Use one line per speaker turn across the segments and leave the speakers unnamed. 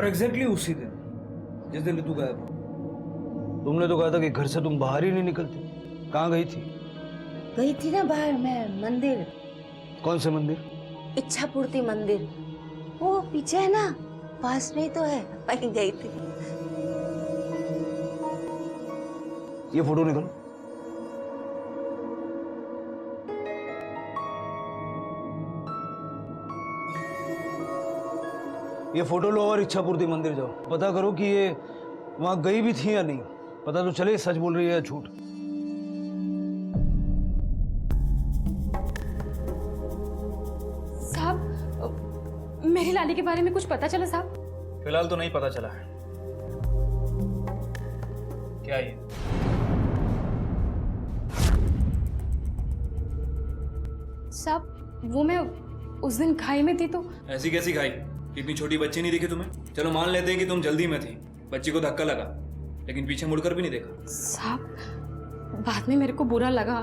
और एग्जैक्टली उसी दिन जिस दिन ऋतु गायब हुआ। तुमने तो कहा था कि घर से तुम बाहर ही नहीं निकलती। कहाँ गई थी?
गई थी ना बाहर, मैं मंदिर।
कौन से मंदिर?
इच्छा पूर्ति मंदिर, वो पीछे है ना, पास में ही तो है, वहीं गई थी।
ये फोटो निकालो। ये फोटो लो और इच्छा पूर्ति मंदिर जाओ, पता करो कि ये वहां गई भी थी या नहीं। पता तो चले सच बोल रही है या झूठ।
साहब, मेरी लाली के बारे में कुछ पता चला साहब?
फिलहाल तो नहीं पता चला है। क्या ये?
साहब, वो मैं उस दिन खाई में थी तो।
ऐसी कैसी खाई? इतनी छोटी बच्ची नहीं दिखी तुम्हें? चलो मान लेते हैं कि तुम जल्दी में थी, बच्ची को धक्का लगा, लेकिन पीछे मुड़कर भी नहीं देखा।
साहब, बाद में मेरे को बुरा लगा,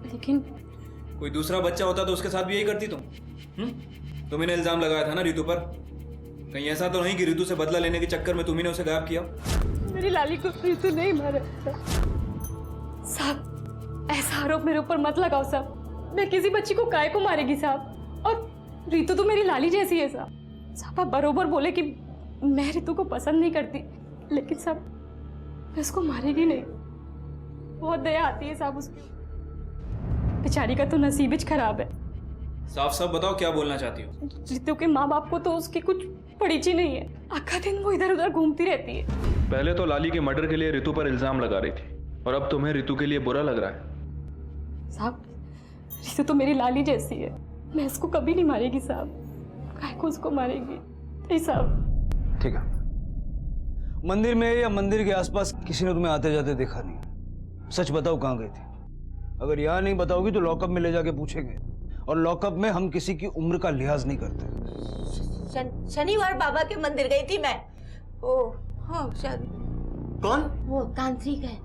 लेकिन
कोई दूसरा बच्चा होता तो उसके साथ भी यही करती तुम? तुमने इल्जाम लगाया था ना रितु पर। कहीं ऐसा तो नहीं कि रितु से बदला लेने के चक्कर में तुम्ही ने उसे गायब किया?
मेरी लाली को रितु नहीं मारा। साहब, ऐसा आरोप मेरे ऊपर मत लगाओ साहब। मैं किसी बच्ची को काय को मारेगी साहब? और रितु तो मेरी लाली जैसी है साहब। साहब, आप बरोबर बोले कि मैं रितु को पसंद नहीं करती, लेकिन साहब मैं उसको मारेगी नहीं। बहुत दया आती है साहब उसकी। बेचारी का तो नसीब ही खराब है।
साफ साफ बताओ क्या बोलना चाहती हो?
रितु के माँ बाप को तो उसकी कुछ परिचय नहीं है। आखा दिन वो इधर उधर घूमती रहती है।
पहले तो लाली के मर्डर के लिए रितु पर इल्जाम लगा रही थी, और अब तुम्हें रितु के लिए बुरा लग रहा है।
साहब, रितु तो मेरी लाली जैसी है, मैं इसको कभी नहीं मारेगी साहब। काय को उसको मारेगी? नहीं साहब।
ठीक है, मंदिर में या मंदिर के आसपास किसी ने तुम्हें आते जाते देखा नहीं। सच बताओ कहाँ गई थी? अगर यहाँ नहीं बताओगी तो लॉकअप में ले जाके पूछेंगे, और लॉकअप में हम किसी की उम्र का लिहाज नहीं करते।
शनिवार बाबा के मंदिर गई थी मैं। ओ हाँ, शायद।
कौन?
वो तांत्रिक है।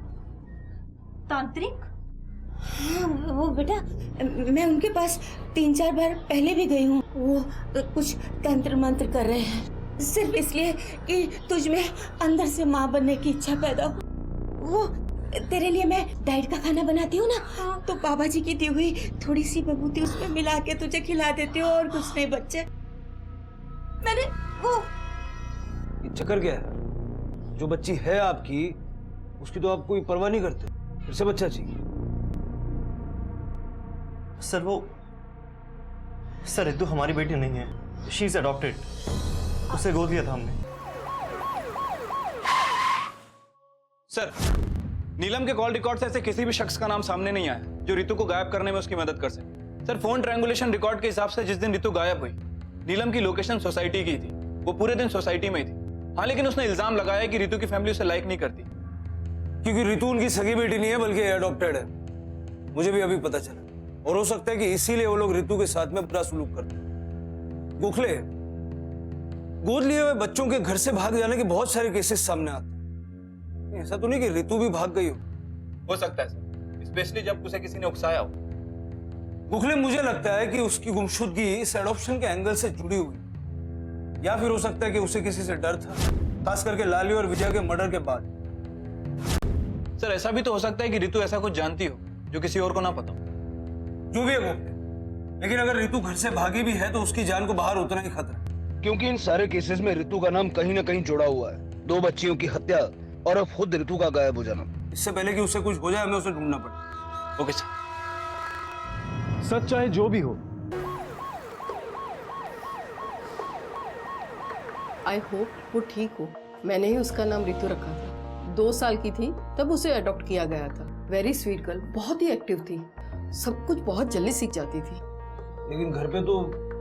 तांत्रिक?
हाँ, वो बेटा, मैं उनके पास 3-4 बार पहले भी गई हूँ। वो कुछ तंत्र मंत्र कर रहे हैं, सिर्फ इसलिए कि तुझ में अंदर से माँ बनने की इच्छा पैदा हो। वो तेरे लिए मैं डाइट का खाना बनाती हूँ ना, तो बाबा जी की दी हुई थोड़ी सी विभूति उसमें मिला के तुझे खिला देती हूँ, और कुछ नहीं बच्चे। मैंने वो
ये चक्कर क्या है? जो बच्ची है आपकी, उसकी तो आप कोई परवाह नहीं करते, फिर से बच्चा चाहिए।
सर रितु हमारी बेटी नहीं है, शी इज अडॉप्टेड। उसे गोद लिया था हमने।
सर, नीलम के कॉल रिकॉर्ड से ऐसे किसी भी शख्स का नाम सामने नहीं आया जो रितु को गायब करने में उसकी मदद कर सके। सर, फोन ट्रायंगुलेशन रिकॉर्ड के हिसाब से जिस दिन रितु गायब हुई, नीलम की लोकेशन सोसाइटी की थी। वो पूरे दिन सोसाइटी में ही थी। हाँ, लेकिन उसने इल्जाम लगाया कि रितु की फैमिली उसे लाइक नहीं करती।
क्योंकि रितु उनकी सगी बेटी नहीं है, बल्कि अडॉप्टेड है। मुझे भी अभी पता चला, और हो सकता है कि इसीलिए वो लोग रितु के साथ में बुरा सलूक करते हैं। गोखले, गोद लिए हुए बच्चों के घर से भाग जाने के बहुत सारे केसेस सामने आते हैं। ऐसा तो नहीं कि रितु भी भाग गई
हो सकता है सर, स्पेशली जब उसे किसी ने उकसाया हो।
गोखले, मुझे लगता है कि उसकी गुमशुदगी इस एडॉप्शन के एंगल से जुड़ी हुई, या फिर हो सकता है कि उसे किसी से डर था, खास करके लाली और विजय के मर्डर के बाद।
सर, ऐसा भी तो हो सकता है कि रितु ऐसा कुछ जानती हो जो किसी और को ना पता हो।
जो भी है गोखले, लेकिन अगर रितु घर से भागी भी है तो उसकी जान को बाहर उतना ही खतरा है, क्योंकि इन सारे केसेस में रितु का नाम कहीं ना कहीं जुड़ा हुआ है। 2 बच्चियों की हत्या और अब खुद रितु का गायब हो जाना। इससे पहले कि उसे कुछ हो जाए, हमें उसे ढूंढना पड़े।
Okay sir.
सच चाहे जो भी हो,
आई होप वो ठीक हो। मैंने ही उसका नाम रितु रखा था। 2 साल की थी तब उसे अडॉप्ट किया गया था। वेरी स्वीट गर्ल, बहुत ही एक्टिव थी, सब कुछ बहुत जल्दी सीख जाती थी।
लेकिन घर पे तो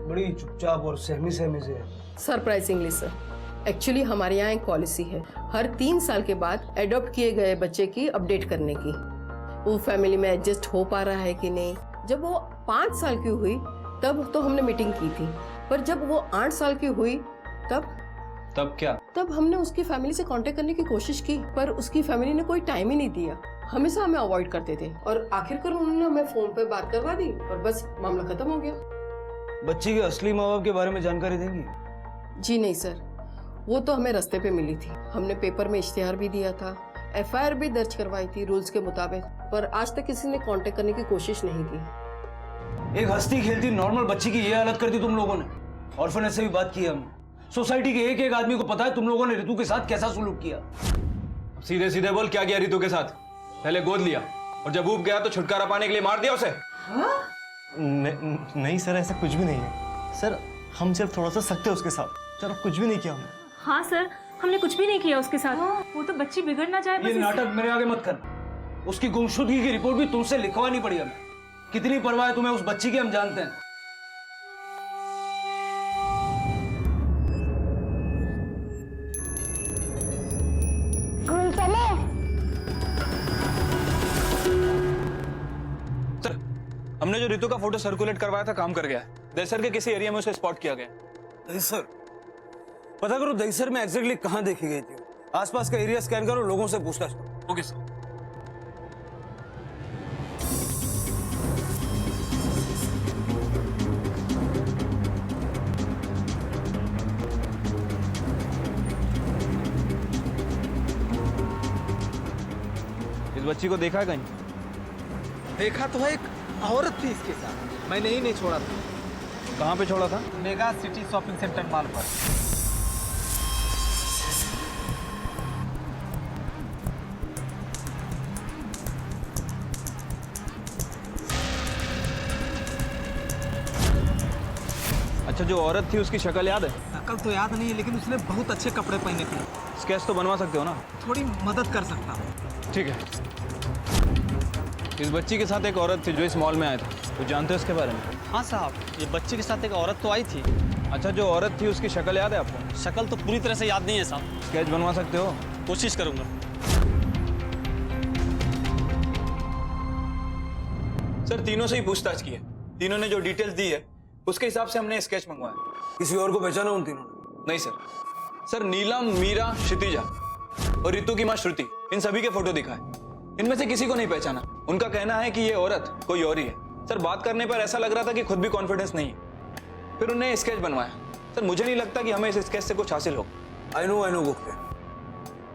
बड़ी चुपचाप और सहमी सहमी से है।
सरप्राइजिंगली सर, एक्चुअली हमारे यहाँ एक पॉलिसी है, हर 3 साल के बाद अडॉप्ट किए गए बच्चे की अपडेट करने की, वो फैमिली में एडजस्ट हो पा रहा है कि नहीं। जब वो 5 साल की हुई तब तो हमने मीटिंग की थी, पर जब वो 8 साल की हुई
तब क्या?
तब हमने उसकी फैमिली से कांटेक्ट करने की कोशिश की, पर उसकी फैमिली ने कोई टाइम ही नहीं दिया, हमेशा हमें अवॉइड करते थे, और आखिरकार उन्होंने हमें फोन पे बात करवा दी और बस मामला खत्म हो गया।
बच्ची के असली माँ बाप के बारे में जानकारी देंगी?
जी नहीं सर, वो तो हमें रास्ते पे मिली थी। हमने पेपर में इश्तिहार भी दिया था, एफआईआर भी दर्ज करवाई थी रूल्स के मुताबिक, पर आज तक किसी ने कांटेक्ट करने की कोशिश नहीं की।
एक हंसती खेलती नॉर्मल बच्ची की ये हालत कर दी तुम लोगों ने। ऑर्फनेज से भी बात की हमने। सोसाइटी के एक एक आदमी को पता है तुम लोगों ने रितु के साथ कैसा सुलूक किया।
सीधे सीधे बोल, क्या किया रितु के साथ? पहले गोद लिया और जब ऊब गया तो छुटकारा पाने के लिए मार दिया उसे।
नहीं सर, ऐसा कुछ भी नहीं है सर। हम सिर्फ थोड़ा सा सख्त है उसके साथ सर, कुछ भी नहीं किया हमने।
हाँ सर, हमने कुछ भी नहीं किया उसके साथ। वो तो बच्ची बिगड़ ना जाए
ये नाटक मेरे आगे मत करना। उसकी गुमशुदगी की रिपोर्ट भी तुमसे लिखवानी पड़ी हमें। कितनी परवाह है तुम्हें उस बच्ची की हम जानते हैं।
सर, हमने जो रितु का फोटो सर्कुलेट करवाया था काम कर गया है। दहसर के किसी एरिया में उसे स्पॉट किया गया।
दहीसर, पता करो दहीसर में एग्जैक्टली कहां देखी गई थी। आसपास का एरिया स्कैन करो, लोगों से पूछताछ करो।
Okay sir. इस बच्ची को देखा है कहीं?
देखा तो है, एक औरत थी इसके साथ। मैंने ही नहीं छोड़ा था।
कहाँ पे छोड़ा था?
Mega city shopping centre mall पर।
अच्छा, जो औरत थी उसकी शक्ल याद है?
शक्ल तो याद नहीं है, लेकिन उसने बहुत अच्छे कपड़े पहने थे।
स्केच तो बनवा सकते हो ना?
थोड़ी मदद कर सकता हूँ।
ठीक है। इस बच्ची के साथ एक औरत थी जो इस मॉल में आया था, तो जानते हो इसके बारे में?
हाँ साहब, ये बच्चे के साथ एक औरत तो आई थी।
अच्छा, जो औरत थी उसकी शक्ल याद है आपको?
शक्ल तो पूरी तरह से याद नहीं है साहब।
स्केच बनवा सकते हो?
कोशिश करूंगा।
सर, तीनों से ही पूछताछ की है। तीनों ने जो डिटेल्स दी है उसके हिसाब से हमने स्केच मंगवाया।
किसी और को पहचाना उन तीनों ने?
नहीं सर। सर, नीलम, मीरा, क्षितिजा और रितु की मां श्रुति, इन सभी के फोटो दिखाए। इनमें से किसी को नहीं पहचाना। उनका कहना है कि ये औरत कोई और ही है। सर, बात करने पर ऐसा लग रहा था कि खुद भी कॉन्फिडेंस नहीं है। फिर उन्हें स्केच बनवाया। सर, मुझे नहीं लगता कि हमें इस स्केच से कुछ हासिल हो।
आई नो गोखले,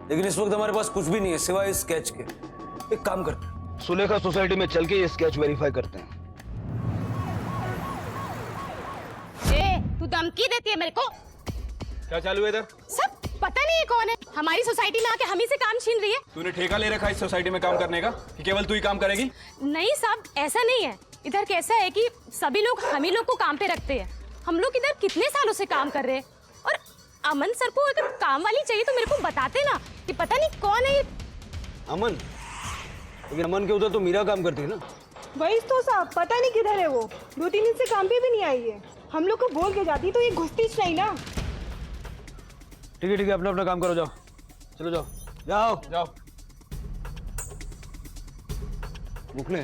लेकिन इस वक्त हमारे पास कुछ भी नहीं है सिवाय इस स्केच के। एक काम करते हैं, सुलेखा सोसाइटी में चल के ये स्केच वेरीफाई करते हैं।
तू धमकी देती है मेरे को?
क्या चालू है इधर?
सब पता नहीं है कौन है। हमारी सोसाइटी में आके हम ही से काम छीन रही है।
तूने ठेका ले रखा है इस सोसाइटी में काम करने का कि केवल तू ही काम करेगी?
नहीं साहब, ऐसा नहीं है। इधर कैसा है कि सभी लोग हम ही लोग को काम पे रखते हैं। हम लोग इधर कितने सालों से काम कर रहे हैं। और अमन सर को अगर काम वाली चाहिए तो मेरे को बताते ना, कि पता नहीं कौन है ये।
अमन? लेकिन अमन के उधर तो मीरा काम करती है ना।
वही तो साहब, पता नहीं किधर है वो। 2-3 दिन से काम पे भी नहीं आई है। हम लोग को बोल के जाती तो ये घुसती नहीं ना।
ठीक है, अपना अपना काम करो, जाओ। चलो जाओ जाओ जाओ। मुखले,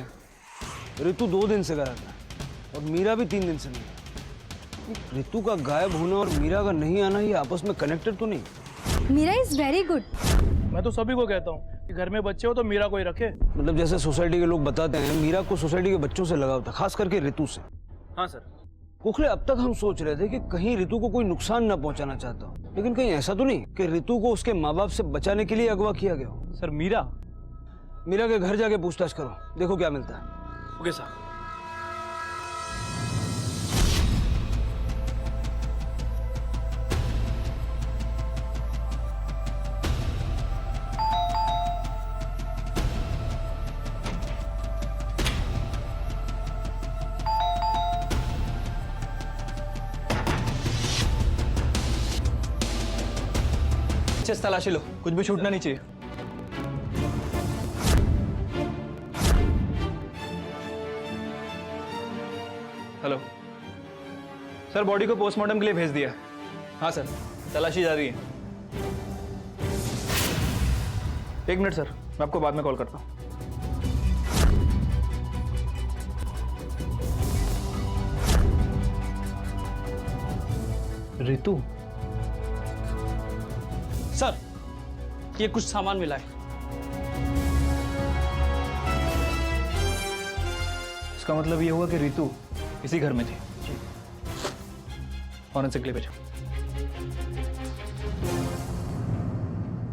रितु 2 दिन से गायब है और मीरा भी 3 दिन से नहीं। रितु का गायब होना और मीरा का नहीं आना ये आपस में कनेक्टेड तो नहीं?
Meera is very good.
मैं तो सभी को कहता हूँ कि घर में बच्चे हो तो मीरा को ही रखे।
मतलब जैसे सोसाइटी के लोग बताते हैं, मीरा को सोसाइटी के बच्चों से लगाव था, खास करके रितु से।
हाँ सर।
गोखले, अब तक हम सोच रहे थे कि कहीं रितु को कोई नुकसान न पहुंचाना चाहता हो, लेकिन कहीं ऐसा तो नहीं कि रितु को उसके माँ बाप से बचाने के लिए अगवा किया गया हो?
सर, मीरा
के घर जाके पूछताछ करो, देखो क्या मिलता है।
Okay sir. अच्छे से तलाशी लो, कुछ भी छूटना नहीं चाहिए। हेलो सर, बॉडी को पोस्टमार्टम के लिए भेज दिया। हाँ सर, तलाशी जा रही है। 1 मिनट सर, मैं आपको बाद में कॉल करता हूँ।
रितु सर, ये कुछ सामान मिला है।
इसका मतलब ये हुआ कि रितु इसी घर में थी। फॉरेंसिक के लिए भेजो।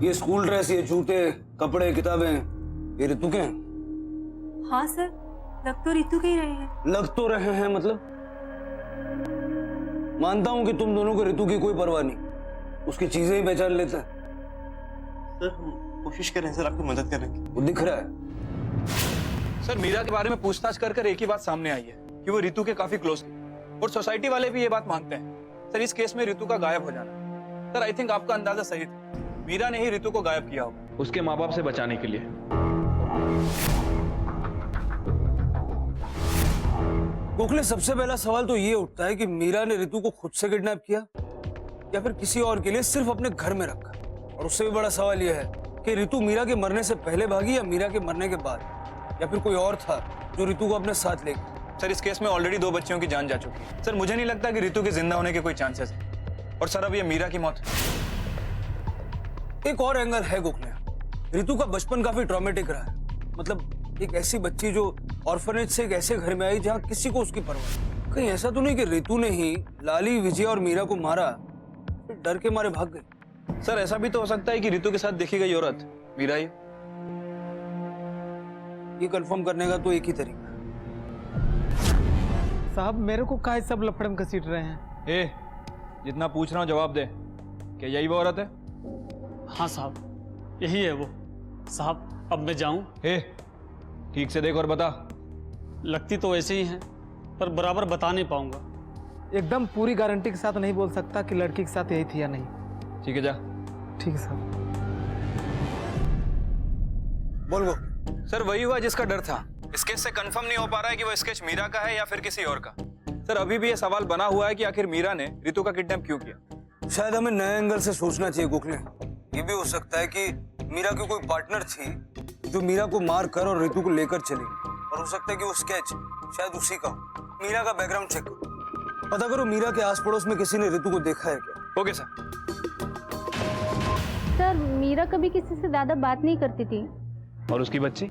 ये स्कूल ड्रेस, ये जूते, कपड़े, किताबें, ये रितु के हैं?
हाँ सर, लग तो रितु के ही रहे हैं।
लग तो रहे हैं मतलब? मानता हूं कि तुम दोनों को रितु की कोई परवाह नहीं, उसकी चीजें ही पहचान लेता है।
सर हम कोशिश कर रहे हैं सर आपकी मदद करने की।
वो दिख रहा है।
सर मीरा के बारे में पूछताछ कर एक ही बात सामने आई है कि वो रितु के काफी क्लोज थी, और सोसाइटी वाले भी ये बात मानते हैं। सर इस केस में रितु का गायब हो जाना, सर आई थिंक आपका अंदाजा सही था, मीरा ने ही रितु को गायब किया होगा।
उसके माँ बाप से बचाने के लिए।
गोखले, सबसे पहला सवाल तो ये उठता है कि मीरा ने रितु को खुद से किडनैप किया या फिर किसी और के लिए सिर्फ अपने घर में रखा। और उससे भी बड़ा सवाल यह है कि रितु मीरा के मरने से पहले भागी या मीरा के मरने के बाद, या फिर कोई और था जो रितु को अपने साथ ले गया।
सर इस केस में ऑलरेडी 2 बच्चियों की जान जा चुकी है। सर मुझे नहीं लगता कि रितु के जिंदा होने के कोई चांसेस है। और सर अब ये मीरा की मौत।
एक और एंगल है गोखले, रितु का बचपन काफी ट्रॉमेटिक रहा है। मतलब एक ऐसी बच्ची जो ऑर्फनेज से एक ऐसे घर में आई जहां किसी को उसकी परवाह नहीं। कहीं ऐसा तो नहीं कि रितु ने ही लाली, विजय और मीरा को मारा, फिर डर के मारे भाग गई?
सर ऐसा भी तो हो सकता है कि रितु के साथ देखी गई औरत मीरा ही।
ये कंफर्म करने का तो एक ही तरीका है।
साहब मेरे को काहे सब लफड़े में घसीट रहे हैं?
ए, जितना पूछ रहा हूँ जवाब दे। क्या यही वो औरत है?
हाँ साहब, यही है वो। साहब अब मैं जाऊं?
ए, ठीक से देख और बता।
लगती तो ऐसे ही हैं, पर बराबर बता नहीं पाऊंगा।
एकदम पूरी गारंटी के साथ नहीं बोल सकता कि लड़की के साथ यही थी या नहीं।
ठीक है जा।
ठीक है साहब।
बोल वो।
सर वही हुआ जिसका डर था। इस केस से कंफर्म नहीं हो पा रहा है कि वो स्केच मीरा का है या फिर किसी और का। सर अभी भी ये सवाल बना हुआ है कि आखिर मीरा ने रितु का किडनैप क्यों किया।
शायद हमें नए एंगल से सोचना चाहिए गोखले। ये भी हो सकता है कि मीरा की कोई पार्टनर थी जो मीरा को मार कर और रितु को लेकर चली, और हो सकता है कि वो स्केच शायद उसी का हो। मीरा का बैकग्राउंड चेक करो, पता करो मीरा के आस पड़ोस में किसी ने रितु को देखा है क्या।
Okay sir.
सर मीरा कभी किसी से ज्यादा बात नहीं करती थी।
और उसकी बच्ची?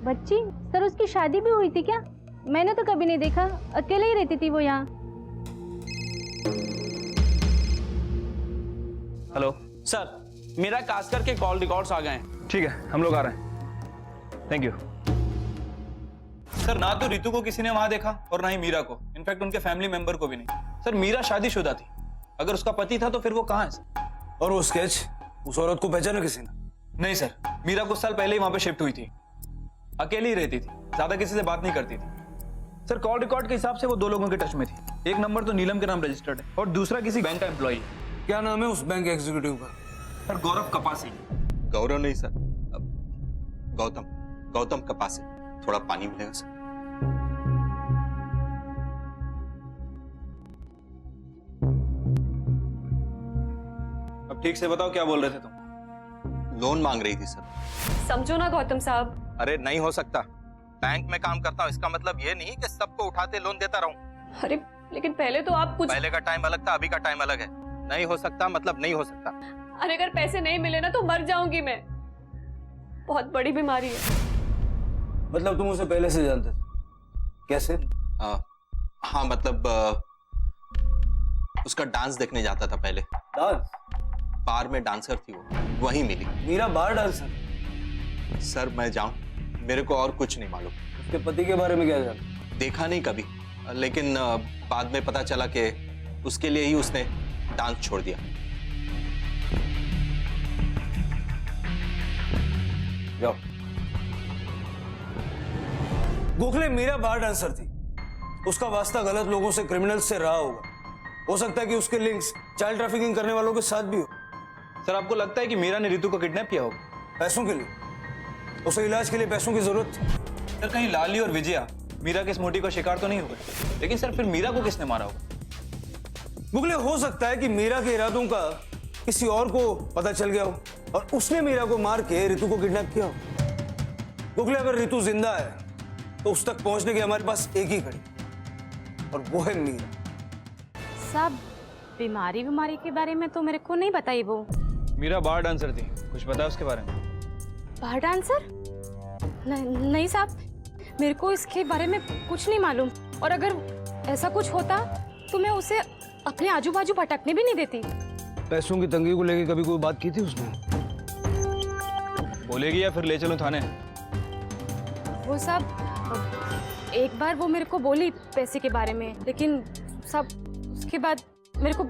बच्ची? सर उसकी शादी भी हुई थी क्या? मैंने तो कभी नहीं देखा, अकेले ही रहती थी वो यहाँ।
हेलो
सर मेरा कास्कर के कॉल रिकॉर्ड्स आ गए हैं।
ठीक है, हम लोग आ रहे हैं। Thank you.
सर ना तो रितु को किसी ने वहां देखा और ना ही मीरा को, इनफैक्ट उनके फैमिली मेंबर को भी नहीं। सर मीरा शादीशुदा थी, अगर उसका पति था तो फिर वो कहाँ है सर?
और वो स्केच, उस औरत को पहचाना किसी ने?
नहीं सर, मीरा कुछ साल पहले ही वहां पे शिफ्ट हुई थी, अकेली ही रहती थी, ज्यादा किसी से बात नहीं करती थी। सर कॉल रिकॉर्ड के हिसाब से वो 2 लोगों के टच में थी। एक नंबर तो नीलम के नाम रजिस्टर्ड है और दूसरा किसी बैंक का एम्प्लॉई है।
क्या नाम है उस बैंक एग्जीक्यूटिव का?
सर गौरव कपासी।
गौरव नहीं सर, गौतम कपासी। थोड़ा पानी मिलेगा सर?
अब ठीक से बताओ क्या बोल रहे थे तुम?
लोन मांग रही थी सर।
समझो ना गौतम साहब।
अरे नहीं हो सकता, बैंक में काम करता हूँ, इसका मतलब ये नहीं कि सबको उठाते लोन देता रहूं।
अरे लेकिन पहले तो आप कुछ।
पहले का टाइम अलग था, अभी का टाइम अलग है। नहीं हो सकता मतलब नहीं हो सकता।
अरे अगर पैसे नहीं मिले ना तो मर जाऊंगी मैं, बहुत बड़ी बीमारी है।
मतलब तुम उसे पहले से जानते थे? कैसे?
हाँ मतलब उसका डांस देखने जाता था पहले।
डांस?
बार में डांसर थी वो, वहीं मिली।
Meera bar dancer?
सर मैं जाऊं, मेरे को और कुछ नहीं मालूम।
उसके पति के बारे में क्या जाना?
देखा नहीं कभी, लेकिन बाद में पता चला कि उसके लिए ही उसने डांस छोड़ दिया।
जाओ। गोखले, मीरा बार डांसर थी, उसका वास्ता गलत लोगों से, क्रिमिनल्स से रहा होगा। हो सकता है कि उसके लिंक्स चाइल्ड ट्रैफिकिंग करने वालों के साथ भी हो।
सर आपको लगता है कि मीरा ने रितु को किडनैप किया होगा?
पैसों के लिए? उसे इलाज के लिए पैसों की जरूरत थी।
सर कहीं लाली और विजया मीरा के इस मोटी का शिकार तो नहीं हो गए? लेकिन सर फिर मीरा को किसने मारा होगा?
गोखले, हो सकता है कि मीरा के इरादों का किसी और को पता चल गया हो और उसने मीरा को मार के रितु को किडनैप किया हो। गोखले, अगर रितु जिंदा है तो उस तक पहुंचने की हमारे पास एक ही घड़ी, और वो है मीरा।
साहब बीमारी के बारे में तो मेरे को नहीं बताई वो।
मीरा बार डांसर थी, कुछ पता है उसके बारे में?
बार डांसर? नहीं साहब, मेरे को इसके बारे में कुछ नहीं मालूम, और अगर ऐसा कुछ होता तो मैं उसे अपने आजू बाजू भटकने भी नहीं देती।
पैसों की तंगी को लेकर कभी कोई बात की थी उसने?
बोलेगी या फिर ले चलूं थाने?
वो सब एक बार वो मेरे को बोली पैसे के बारे में, लेकिन सब उसके बाद मेरे को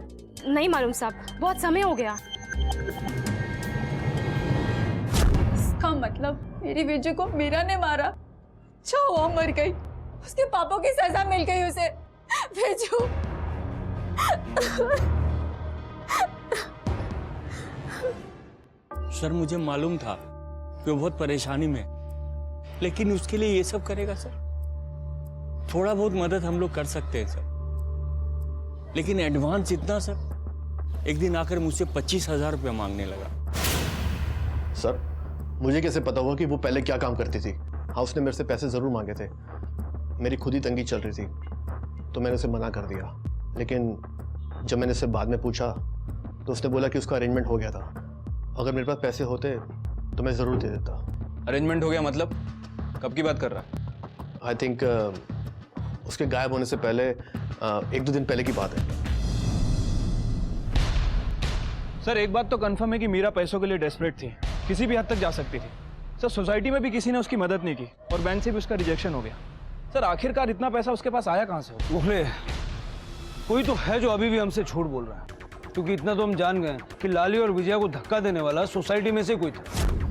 नहीं मालूम साहब, बहुत समय हो गया।
इसका मतलब मेरी बेटी को मीरा ने मारा, अच्छा वो मर गई, उसके पापों की सजा मिल गई उसे। भेजो।
सर मुझे मालूम था कि वो बहुत परेशानी में, लेकिन उसके लिए ये सब करेगा सर? थोड़ा बहुत मदद हम लोग कर सकते हैं सर, लेकिन एडवांस इतना सर? एक दिन आकर मुझसे 25,000 रुपया मांगने लगा।
सर मुझे कैसे पता हुआ कि वो पहले क्या काम करती थी? हाँ उसने मेरे से पैसे जरूर मांगे थे, मेरी खुद ही तंगी चल रही थी तो मैंने उसे मना कर दिया, लेकिन जब मैंने उससे बाद में पूछा तो उसने बोला कि उसका अरेंजमेंट हो गया था। अगर मेरे पास पैसे होते तो मैं ज़रूर दे देता।
अरेंजमेंट हो गया मतलब? कब की बात कर रहा?
आई थिंक उसके गायब होने से पहले 1-2 दिन पहले की बात है।
सर एक बात तो कंफर्म है कि मीरा पैसों के लिए डेस्परेट थी, किसी भी हद तक जा सकती थी। सर सोसाइटी में भी किसी ने उसकी मदद नहीं की और बैंक से भी उसका रिजेक्शन हो गया। सर आखिरकार इतना पैसा उसके पास आया कहाँ से?
गोखले, कोई तो है जो अभी भी हमसे झूठ बोल रहा है, क्योंकि इतना तो हम जान गए कि लाली और विजया को धक्का देने वाला सोसाइटी में से कोई था।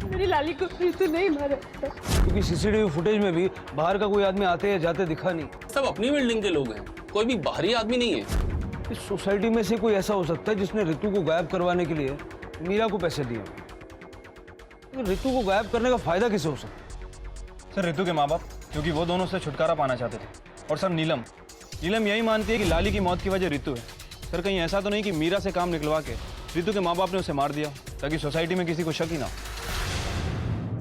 मेरी लाली को तो नहीं मारा,
क्योंकि सीसीटीवी फुटेज में भी बाहर का कोई आदमी आते या जाते दिखा नहीं।
सब अपनी बिल्डिंग के लोग हैं, कोई भी बाहरी आदमी नहीं है।
इस सोसाइटी में से कोई ऐसा हो सकता है जिसने रितु को गायब करवाने के लिए मीरा को पैसे दिए। तो रितु को गायब करने का फायदा किसे हो सकता है?
सर रितु के माँ बाप, क्योंकि वो दोनों से छुटकारा पाना चाहते थे। और सर नीलम यही मानती है कि लाली की मौत की वजह रितु है। सर कहीं ऐसा तो नहीं कि मीरा से काम निकलवा के रितु के माँ बाप ने उसे मार दिया ताकि सोसाइटी में किसी को शक ही ना हो?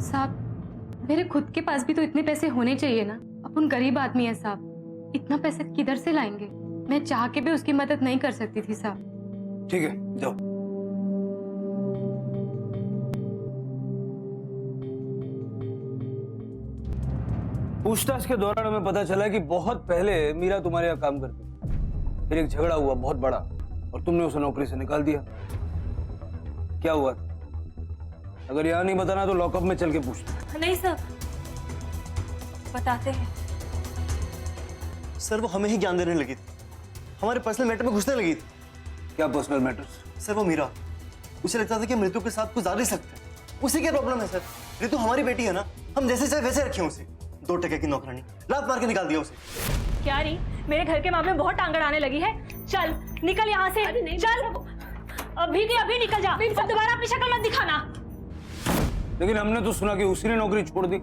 साहब मेरे खुद के पास भी तो इतने पैसे होने चाहिए ना, अपन गरीब आदमी है साहब, इतना पैसे किधर से लाएंगे? मैं चाह के भी उसकी मदद नहीं कर सकती थी साहब।
ठीक है जाओ। पूछताछ के दौरान हमें पता चला कि बहुत पहले मीरा तुम्हारे यहाँ काम करती थी, फिर एक झगड़ा हुआ बहुत बड़ा और तुमने उसे नौकरी से निकाल दिया। क्या हुआ? अगर यहाँ नहीं बताना तो लॉकअप में चल के पूछना।
नहीं सर, बताते हैं।
सर वो हमें ही ज्ञान देने लगी थी, हमारे पर्सनल मैटर में घुसने लगी थी।
क्या पर्सनल मैटर्स?
सर वो मीरा, उसे लगता था कि हम ऋतु के साथ कुछ ज्यादा ही सकते हैं। उसी की प्रॉब्लम है सर, ऋतु हमारी बेटी है ना, हम जैसे चाहे वैसे रखे उसे। 2 टके की नौकरानी लात मार के निकाल दिया उसे।
क्या रही मेरे घर के मामले में बहुत टांगड़ आने लगी है। चल निकल यहाँ से, चल अभी के अभी निकल जा, अब दोबारा अपनी शक्ल मत दिखाना।
लेकिन हमने तो सुना कि उसी ने नौकरी छोड़ दी,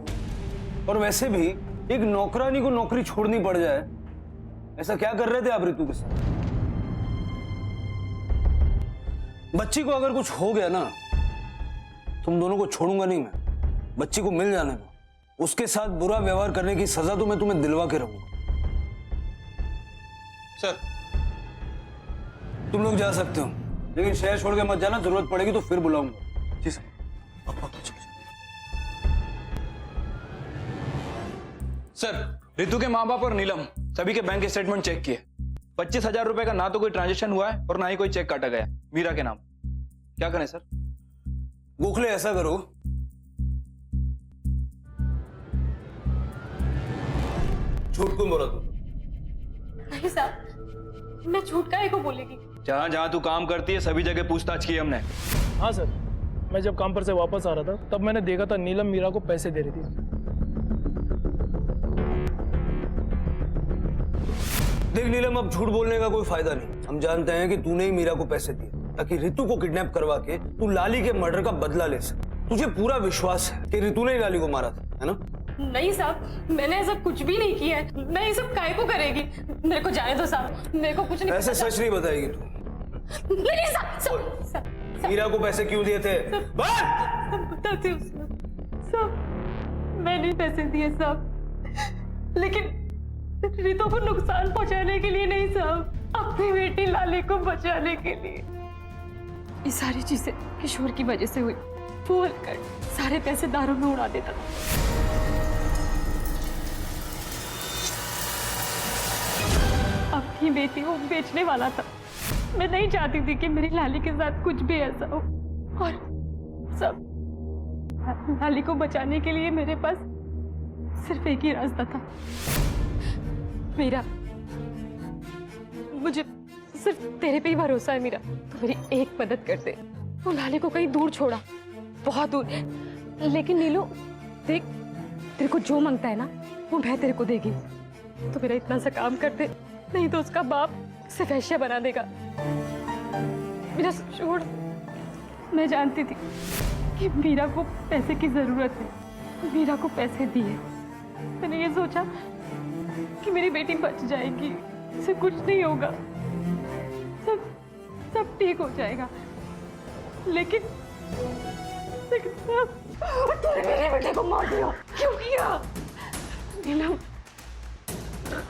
और वैसे भी एक नौकरानी को नौकरी छोड़नी पड़ जाए, ऐसा क्या कर रहे थे आप रितु के साथ? बच्ची को अगर कुछ हो गया ना, तुम दोनों को छोड़ूंगा नहीं मैं। बच्ची को मिल जाने दो, उसके साथ बुरा व्यवहार करने की सजा तो मैं तुम्हें दिलवा के रहूंगा।
सर
तुम लोग जा सकते हो, लेकिन शहर छोड़ के मत जाना, जरूरत पड़ेगी तो फिर बुलाऊंगा।
जी सर।
सर रितु के माँ बाप और नीलम सभी के बैंक स्टेटमेंट चेक किए। 25,000 रुपए का ना तो कोई ट्रांजेक्शन हुआ है और ना ही कोई चेक काटा गया मीरा के नाम। क्या करें सर?
गोखले ऐसा करो, झूठ क्यों बोला तू?
नहीं साहब, मैं झूठ काहे को बोलेगी?
जहां जहां तू काम करती है सभी जगह पूछताछ की हमने।
हाँ सर, मैं जब काम पर से वापस आ रहा था तब मैंने देखा था नीलम मीरा को पैसे दे रही थी।
देख नीलम, अब झूठ बोलने का कोई फायदा नहीं। हम जानते हैं कि तूने ही मीरा को पैसे दिए ताकि रितु को किडनैप करवा के तू लाली के मर्डर का बदला ले सके। तुझे पूरा विश्वास है कि रितु ने ही लाली को मारा था, है ना?
नहीं साहब, मैंने ऐसा कुछ भी नहीं किया है। मैं ये सब काहे को करेगी? मेरे को जाने दो साहब, मेरे को कुछ नहीं।
ऐसे सच नहीं बताएगी तू।
नहीं साहब,
मीरा को पैसे क्यों दिए थे?
बताती हूँ साहब, मैंने पैसे दिए साहब, लेकिन रितु को नुकसान पहुंचाने के लिए नहीं साहब, अपनी बेटी लाली को बचाने के लिए। ये सारी चीजें किशोर की वजह से हुई। वो कर सारे पैसे दारू में उड़ा देता था। अपनी बेटी को बेचने वाला था। मैं नहीं चाहती थी कि मेरी लाली के साथ कुछ भी ऐसा हो, और सब लाली को बचाने के लिए मेरे पास सिर्फ एक ही रास्ता था। मीरा, मुझे सिर्फ तेरे पे ही भरोसा है मीरा। तो मेरी एक मदद कर दे। वो लाली को कहीं दूर छोड़ा, बहुत दूर। लेकिन नीलू देख, तेरे को जो मांगता है ना वो मैं तेरे को देगी। तो मेरा इतना सा काम कर दे, नहीं तो उसका बाप उसे वैश्या बना देगा। मेरा छोड़। मैं जानती थी कि मीरा को पैसे की जरूरत है, मीरा को पैसे दिए। मैंने ये सोचा कि मेरी बेटी बच जाएगी, इसे कुछ नहीं होगा, सब ठीक हो जाएगा। लेकिन तूने मेरे बेटे को मार दिया। क्यों किया? नीलम,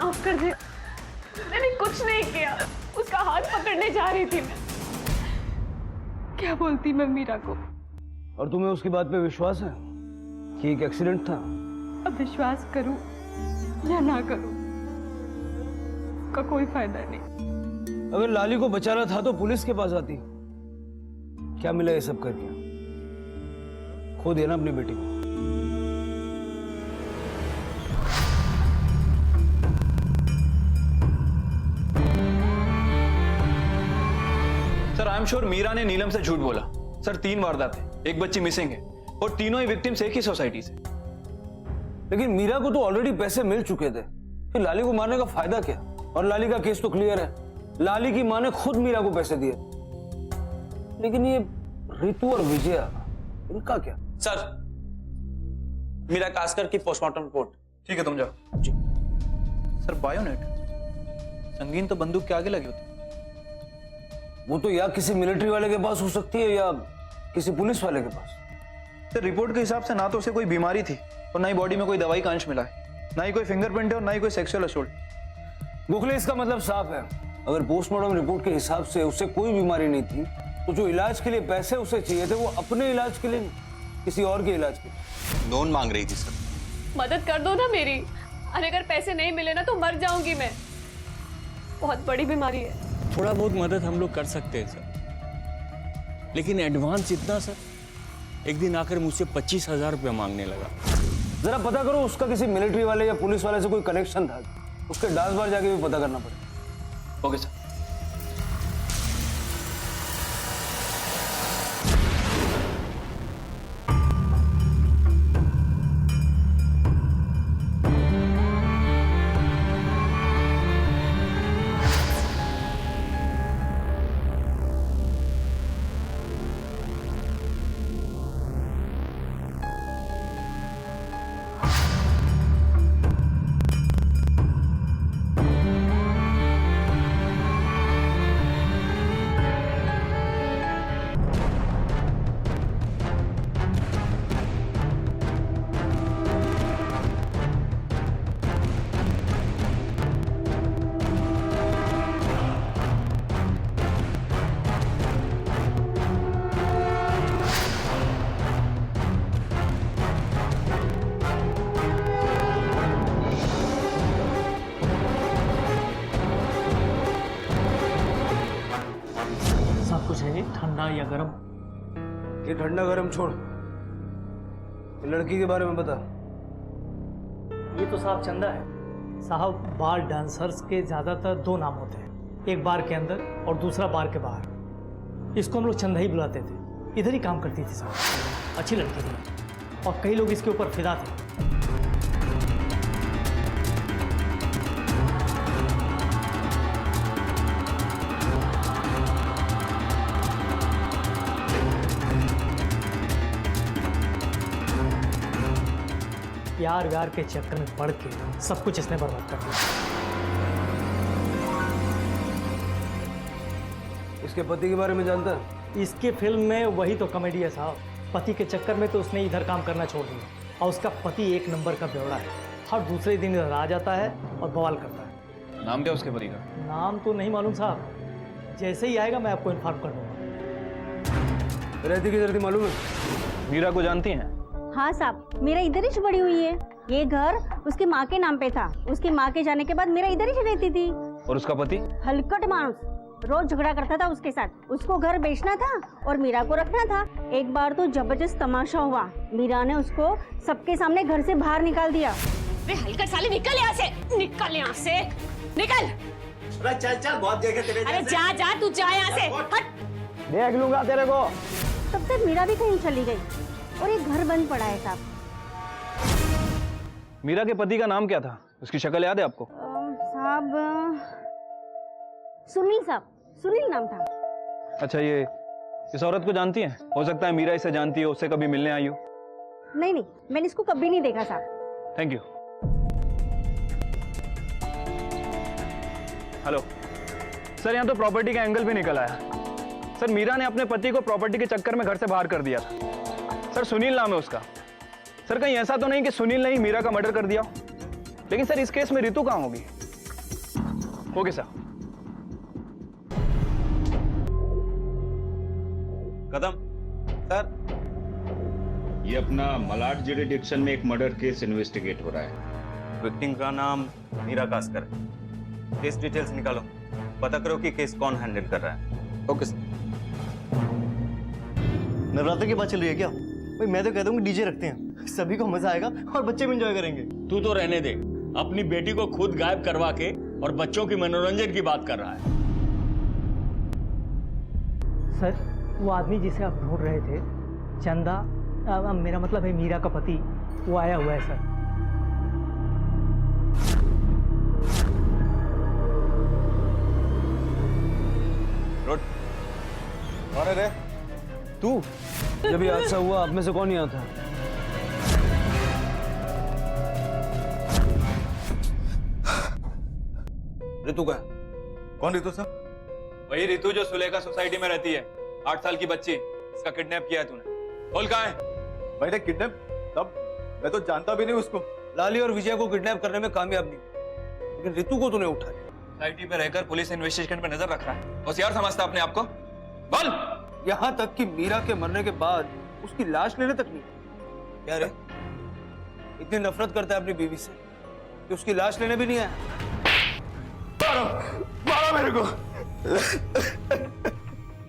माफ कर दे, मैंने कुछ नहीं किया। उसका हाथ पकड़ने जा रही थी मैं। क्या बोलती मैं मीरा को?
और तुम्हें उसकी बात पे विश्वास है कि एक एक्सीडेंट था?
अब विश्वास करूं या ना करूं, उसका कोई फायदा नहीं।
अगर लाली को बचाना था तो पुलिस के पास आती। क्या मिला ये सब करके? खो देना अपनी बेटी को।
Sir, I am sure Meera ने नीलम से झूठ बोला। सर, 3 वारदातें, एक बच्ची मिसिंग है और तीनों ही विक्टिम्स एक ही सोसाइटी से।
लेकिन मीरा को तो ऑलरेडी पैसे मिल चुके थे, फिर लाली को मारने का फायदा क्या? और लाली का केस तो क्लियर है, लाली की मां ने खुद मीरा को पैसे दिए। लेकिन ये रितु और विजया, इनका क्या?
सर, मीरा कास्कर की पोस्टमार्टम रिपोर्ट।
ठीक है, तुम जाओ। जी सर, बायोनेट संगीन तो बंदूक के आगे लगी होती।
वो तो या किसी मिलिट्री वाले के पास हो सकती है या किसी पुलिस वाले के पास।
सर, रिपोर्ट के हिसाब से ना तो उसे कोई बीमारी थी और ना ही बॉडी में कोई दवाई का अंश मिला है, ना ही कोई फिंगरप्रिंट है और ना ही कोई सेक्सुअल असॉल्ट।
गोखले, इसका मतलब साफ है, अगर पोस्टमार्टम रिपोर्ट के हिसाब से उसे कोई बीमारी नहीं थी तो जो इलाज के लिए पैसे उसे चाहिए थे वो अपने इलाज के लिए नहीं, किसी और के इलाज के लिए।
लोन मांग रही थी सर।
मदद कर दो ना मेरी। अरे अगर पैसे नहीं मिले ना तो मर जाऊंगी मैं। बहुत बड़ी बीमारी है।
थोड़ा बहुत मदद हम लोग कर सकते हैं सर, लेकिन एडवांस इतना सर। एक दिन आकर मुझसे 25,000 रुपया मांगने लगा।
जरा पता करो उसका किसी मिलिट्री वाले या पुलिस वाले से कोई कनेक्शन था? उसके डांस बार जाके भी पता करना पड़ेगा।
Okay sir.
ठंडा या गर्म?
ये ठंडा गर्म छोड़, ये लड़की के बारे में बता।
ये तो साहब चंदा है। साहब, बार डांसर्स के ज़्यादातर 2 नाम होते हैं, एक बार के अंदर और दूसरा बार के बाहर। इसको हम लोग चंदा ही बुलाते थे। इधर ही काम करती थी साहब, अच्छी लड़की थी और कई लोग इसके ऊपर फिदा थे। प्यार व्यार के चक्कर में पड़ के सब कुछ इसने बर्बाद कर दिया।
इसके पति के बारे में जानता है?
इसके फिल्म में वही तो कॉमेडी है साहब। पति के चक्कर में तो उसने इधर काम करना छोड़ दिया और उसका पति 1 नंबर का बेवड़ा है। हर दूसरे दिन इधर आ जाता है और बवाल करता है।
नाम क्या उसके पति का?
नाम तो नहीं मालूम साहब, जैसे ही आएगा मैं आपको इन्फॉर्म कर दूंगा।
रहती किधर थी मालूम है?
मीरा को जानती हैं?
हाँ साहब, मेरा इधर ही बड़ी हुई है। ये घर उसकी माँ के नाम पे था। उसकी माँ के जाने के बाद मेरा इधर ही रहती थी।
और उसका पति?
हलकट मानुस, रोज झगड़ा करता था उसके साथ। उसको घर बेचना था और मीरा को रखना था। एक बार तो जबरदस्त तमाशा हुआ, मीरा ने उसको सबके सामने घर से बाहर निकाल दिया।
वे हलकर साले निकल यहाँ से, निकल यहाँ से, निकल।
अरे चल चल, बहुत देखे तेरे
अरे जा जा, तू जा यहाँ से, हट।
देख लूंगा तेरे को।
तब तक मीरा भी कहीं चली गई और ये घर बंद पड़ा है साहब।
मीरा के पति का नाम क्या था? उसकी शक्ल याद है आपको?
साहब सुनील साहब, सुनील नाम था।
अच्छा, ये इस औरत को जानती हैं? हो सकता है मीरा इसे जानती हो, उससे कभी मिलने आई हो।
नहीं नहीं, मैंने इसको कभी नहीं देखा साहब।
Thank you. हेलो सर, यहाँ तो प्रॉपर्टी का एंगल भी निकल आया। सर, मीरा ने अपने पति को प्रॉपर्टी के चक्कर में घर से बाहर कर दिया था। सर, सुनील नाम है उसका। सर, कहीं ऐसा तो नहीं कि सुनील ने ही मीरा का मर्डर कर दिया हो? लेकिन सर, इस केस में रितु कहाँ होगी? Okay sir.
कदम सर,
ये अपना मलाड जुरिडिक्शन में एक मर्डर केस इन्वेस्टिगेट हो रहा है।
विक्टिम का नाम मीरा कास्कर है। केस डिटेल्स निकालो, पता करो कि केस कौन हैंडल कर रहा है। Okay sir.
नवरात्र की बात चल रही है क्या? भाई मैं तो कहता हूँ डीजे रखते हैं, सभी को मजा आएगा और बच्चे भी एंजॉय करेंगे।
तू तो रहने दे, अपनी बेटी को खुद गायब करवा के और बच्चों की मनोरंजन की बात कर रहा है।
सर, वो आदमी जिसे आप ढूंढ रहे थे, चंदा, मेरा मतलब है मीरा का पति, वो आया हुआ है सर।
रोड
कौन है रे? तू? जब ये हादसा हुआ, आप में से कौन यहाँ था? रितु का?
कौन रितु सर?
वही रितु जो सुलेखा सोसाइटी में रहती है, 8 साल की बच्ची। इसका किडनैप किया है तूने। बोल कहाँ है?
मैंने किडनैप? तब मैं तो जानता भी नहीं उसको।
लाली और विजय को किडनैप करने में कामयाब नहीं, लेकिन रितु को तूने उठा लिया।
सोसाइटी पे रहकर पुलिस इन्वेस्टिगेशन पे नजर रख रहा है। होशियार समझता अपने आप को? बोल।
यहाँ तक कि मीरा के मरने के बाद उसकी लाश लेने तक नहीं। क्या रे, इतनी नफरत करता है अपनी बीवी से कि उसकी लाश लेने भी नहीं आया?
मारो मेरे को।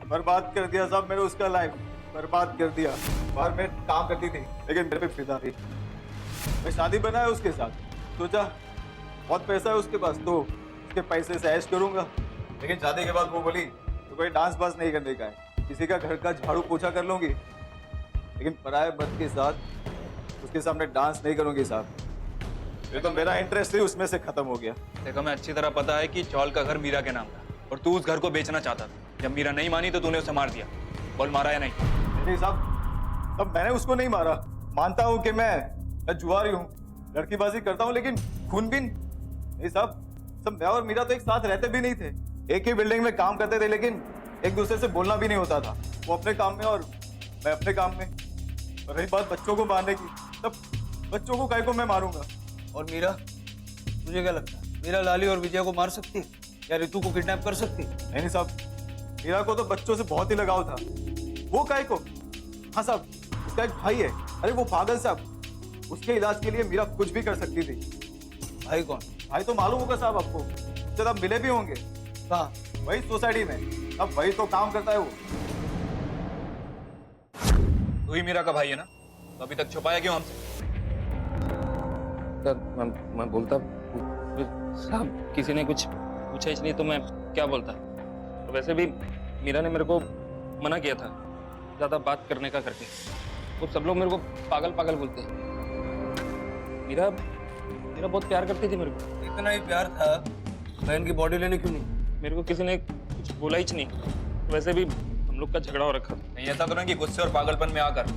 बर्बाद कर दिया साहब मैंने उसका लाइफ, बर्बाद कर दिया। बाहर में काम करती थी लेकिन मेरे पे फिदा थी। मैं शादी बनाया उसके साथ, सोचा बहुत पैसा है उसके पास तो उसके पैसे से ऐश करूंगा। लेकिन शादी के बाद वो बोली तो कोई डांस बांस नहीं करने का है, किसी का घर का झाड़ू पोछा कर लूंगी, लेकिन पराये मर्द के साथ उसके सामने डांस नहीं करूंगी साहब। ये तो मेरा इंटरेस्ट ही उसमें से खत्म हो गया।
देखो, मैं अच्छी तरह पता है कि चौल का घर मीरा के नाम था और तू उस घर को बेचना चाहता था। जब मीरा नहीं मानी तो तूने उसे मार दिया। बोल, मारा या नहीं?
नहीं साहब, तब मैंने उसको नहीं मारा। मानता हूँ कि मैं जुआरी हूँ, लड़कीबाजी करता हूँ, लेकिन खूनबीन नहीं साहब। सब मैं और मीरा तो एक साथ रहते भी नहीं थे, एक ही बिल्डिंग में काम करते थे, लेकिन एक दूसरे से बोलना भी नहीं होता था। वो अपने काम में और मैं अपने काम में। और रही बात बच्चों को मारने की, तब बच्चों को काहे को मैं मारूंगा?
और मीरा, तुझे क्या लगता है मीरा लाली और विजय को मार सकती है या रितु को किडनैप कर सकती है?
नहीं साहब, मीरा को तो बच्चों से बहुत ही लगाव था। वो काहे को? हाँ साहब, उसका एक भाई है। अरे वो पागल साहब, उसके इलाज के लिए मीरा कुछ भी कर सकती थी।
भाई कौन?
भाई तो मालूम होगा साहब आपको, जब आप मिले भी होंगे।
कहाँ?
वही सोसाइटी में। अब वही तो काम करता है वो।
तू ही मीरा का भाई है ना? तो अभी तक छुपाया क्यों हमसे?
सर, मैं बोलता साहब, किसी ने कुछ पूछा ही नहीं तो मैं क्या बोलता। तो वैसे भी मीरा ने मेरे को मना किया था ज़्यादा बात करने का करके। वो सब लोग मेरे को पागल पागल बोलते हैं। मीरा बहुत प्यार करती थी मेरे को।
इतना ही प्यार था, बहन की बॉडी लेने क्यों नहीं?
मेरे को किसी ने कुछ बोला ही नहीं। वैसे भी हम लोग का झगड़ा हो रखा था।
नहीं ऐसा तो नहीं कि गुस्से और पागलपन में आकर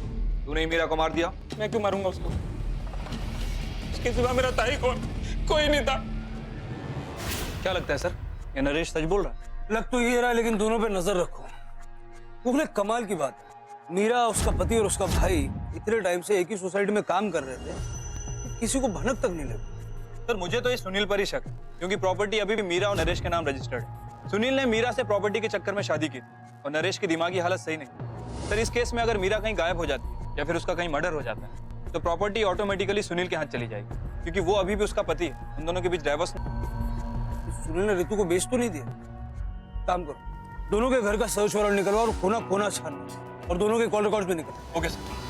तूने ही मीरा को मार दिया?
मैं क्यों मारूंगा उसको? उसके सिवा मेरा था ही कौन? कोई नहीं था।
क्या लगता है सर, ये नरेश सच बोल रहा है?
लग तो ये रहा है, लेकिन दोनों पे नजर रखो। क्योंकि कमाल की बात है, मीरा, उसका पति और उसका भाई इतने टाइम से एक ही सोसाइटी में काम कर रहे थे, किसी को भनक तक नहीं लगी।
सर, मुझे तो ये सुनील पर ही शक है, क्योंकि प्रॉपर्टी अभी भी मीरा और नरेश के नाम रजिस्टर्ड है। सुनील ने मीरा से प्रॉपर्टी के चक्कर में शादी की थी और नरेश की दिमागी हालत सही नहीं। सर, इस केस में अगर मीरा कहीं गायब हो जाती है या फिर उसका कहीं मर्डर हो जाता है तो प्रॉपर्टी ऑटोमेटिकली सुनील के हाथ चली जाएगी, क्योंकि वो अभी भी उसका पति है। उन दोनों के बीच डाइवोर्स।
सुनील ने रितु को बेच तो नहीं दिया? काम करो, दोनों के घर का सर्च वारंट निकलवाओ और कोना कोना छानना, और दोनों के कॉल रिकॉर्ड्स भी निकल।
Okay sir.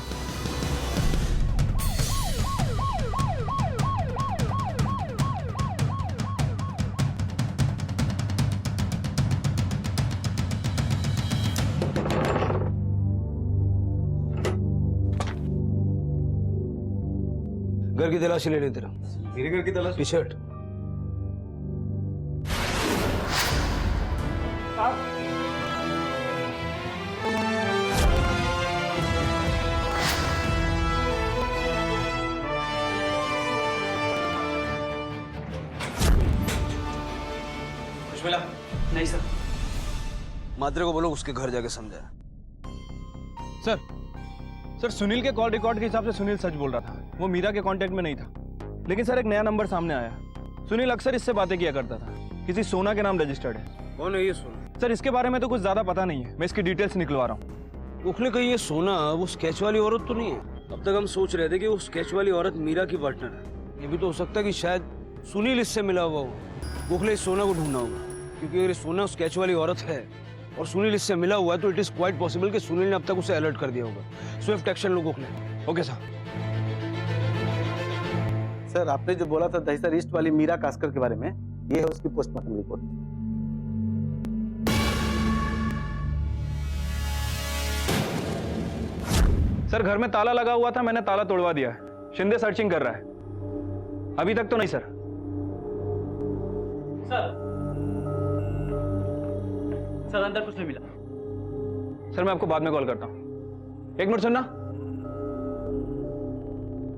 घर की तलाशी ले लेते रहो।
मेरे घर की तलाशी?
पीछे हट।
कुछ मिला?
नहीं सर। मात्रे को बोलो उसके घर जाके समझाए।
सर सुनील के कॉल रिकॉर्ड के हिसाब से सुनील सच बोल रहा था, वो मीरा के कांटेक्ट में नहीं था। लेकिन सर एक नया नंबर सामने आया। सुनील अक्सर इससे बातें किया करता था, किसी सोना के नाम रजिस्टर्ड है।
कौन है ये सोना?
सर इसके बारे में तो कुछ ज्यादा पता नहीं है, मैं इसकी डिटेल्स निकलवा रहा हूँ।
उखले कहीं ये सोना वो स्केच वाली औरत तो नहीं है? अब तक हम सोच रहे थे कि वो स्केच वाली औरत मीरा की पार्टनर है। ये भी तो हो सकता है कि शायद सुनील इससे मिला हुआ हो। उखले इस सोना को ढूंढना होगा, क्योंकि अगर ये सोना स्केच वाली औरत है और सुनील इससे मिला हुआ है तो इट इज क्वाइट पॉसिबल कि सुनील ने अब तक उसे अलर्ट कर दिया होगा। स्विफ्ट एक्शन लो गोखले।
Okay sir.
सर आपने जो बोला था दहिसर ईस्ट वाली मीरा कास्कर के बारे में, ये है उसकी पोस्टमार्टम रिपोर्ट।
सर घर में ताला लगा हुआ था, मैंने ताला तोड़वा दिया है। शिंदे सर्चिंग कर रहा है। अभी तक तो नहीं सर।
सर अंदर कुछ नहीं मिला।
सर मैं आपको बाद में कॉल करता हूँ। एक मिनट सुनना,